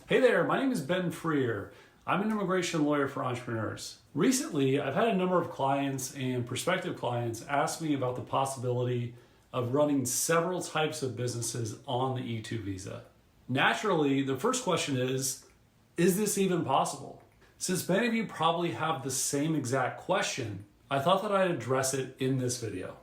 Hey there, my name is Ben Frear. I'm an immigration lawyer for entrepreneurs. Recently, I've had a number of clients and prospective clients ask me about the possibility of running several types of businesses on the E2 visa. Naturally, the first question is this even possible? Since many of you probably have the same exact question, I thought that I'd address it in this video.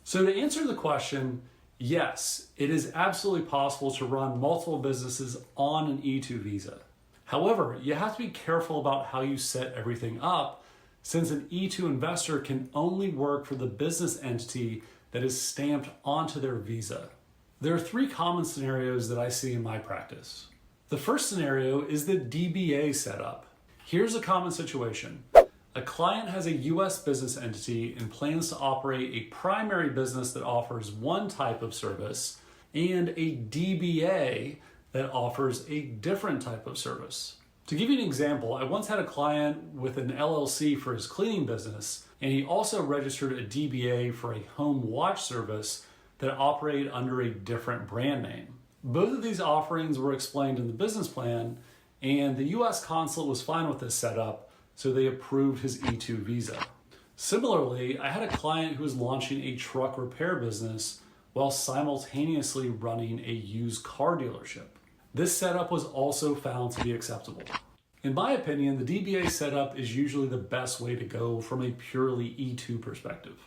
So to answer the question, yes, it is absolutely possible to run multiple businesses on an E2 visa. However, you have to be careful about how you set everything up, since an E2 investor can only work for the business entity that is stamped onto their visa. There are three common scenarios that I see in my practice. The first scenario is the DBA setup. Here's a common situation. A client has a U.S. business entity and plans to operate a primary business that offers one type of service and a DBA that offers a different type of service. To give you an example, I once had a client with an LLC for his cleaning business, and he also registered a DBA for a home watch service that operated under a different brand name. Both of these offerings were explained in the business plan, and the U.S. consulate was fine with this setup, so they approved his E2 visa. Similarly, I had a client who was launching a truck repair business while simultaneously running a used car dealership. This setup was also found to be acceptable. In my opinion, the DBA setup is usually the best way to go from a purely E2 perspective.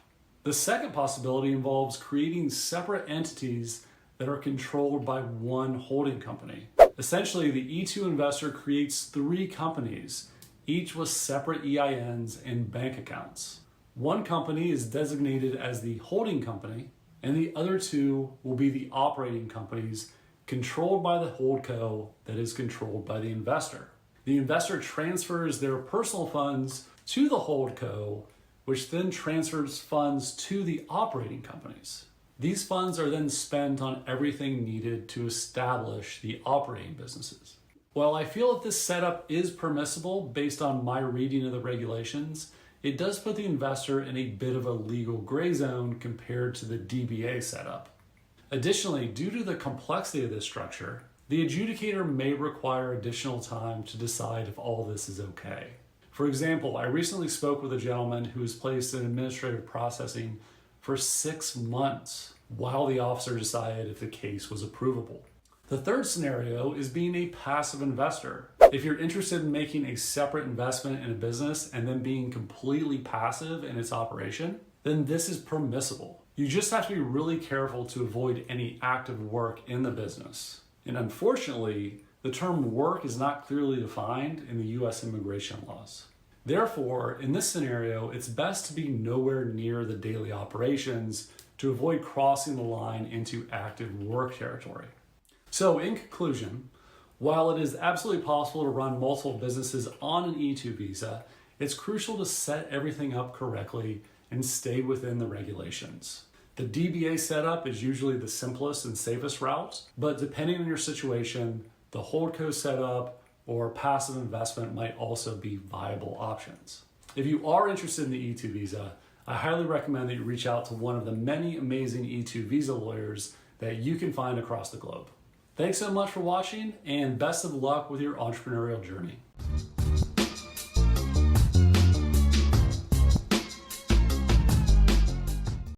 The second possibility involves creating separate entities that are controlled by one holding company. Essentially, the E2 investor creates three companies, each with separate EINs and bank accounts. One company is designated as the holding company, and the other two will be the operating companies controlled by the HoldCo that is controlled by the investor. The investor transfers their personal funds to the HoldCo, which then transfers funds to the operating companies. These funds are then spent on everything needed to establish the operating businesses. While I feel that this setup is permissible based on my reading of the regulations, it does put the investor in a bit of a legal gray zone compared to the DBA setup. Additionally, due to the complexity of this structure, the adjudicator may require additional time to decide if all this is okay. For example, I recently spoke with a gentleman who was placed in administrative processing for 6 months while the officer decided if the case was approvable. The third scenario is being a passive investor. If you're interested in making a separate investment in a business and then being completely passive in its operation, then this is permissible. You just have to be really careful to avoid any active work in the business. And unfortunately, the term work is not clearly defined in the U.S. immigration laws. Therefore, in this scenario, it's best to be nowhere near the daily operations to avoid crossing the line into active work territory. So in conclusion, while it is absolutely possible to run multiple businesses on an E2 visa, it's crucial to set everything up correctly and stay within the regulations. The DBA setup is usually the simplest and safest route, but depending on your situation, the HoldCo setup or passive investment might also be viable options. If you are interested in the E2 visa, I highly recommend that you reach out to one of the many amazing E2 visa lawyers that you can find across the globe. Thanks so much for watching, and best of luck with your entrepreneurial journey.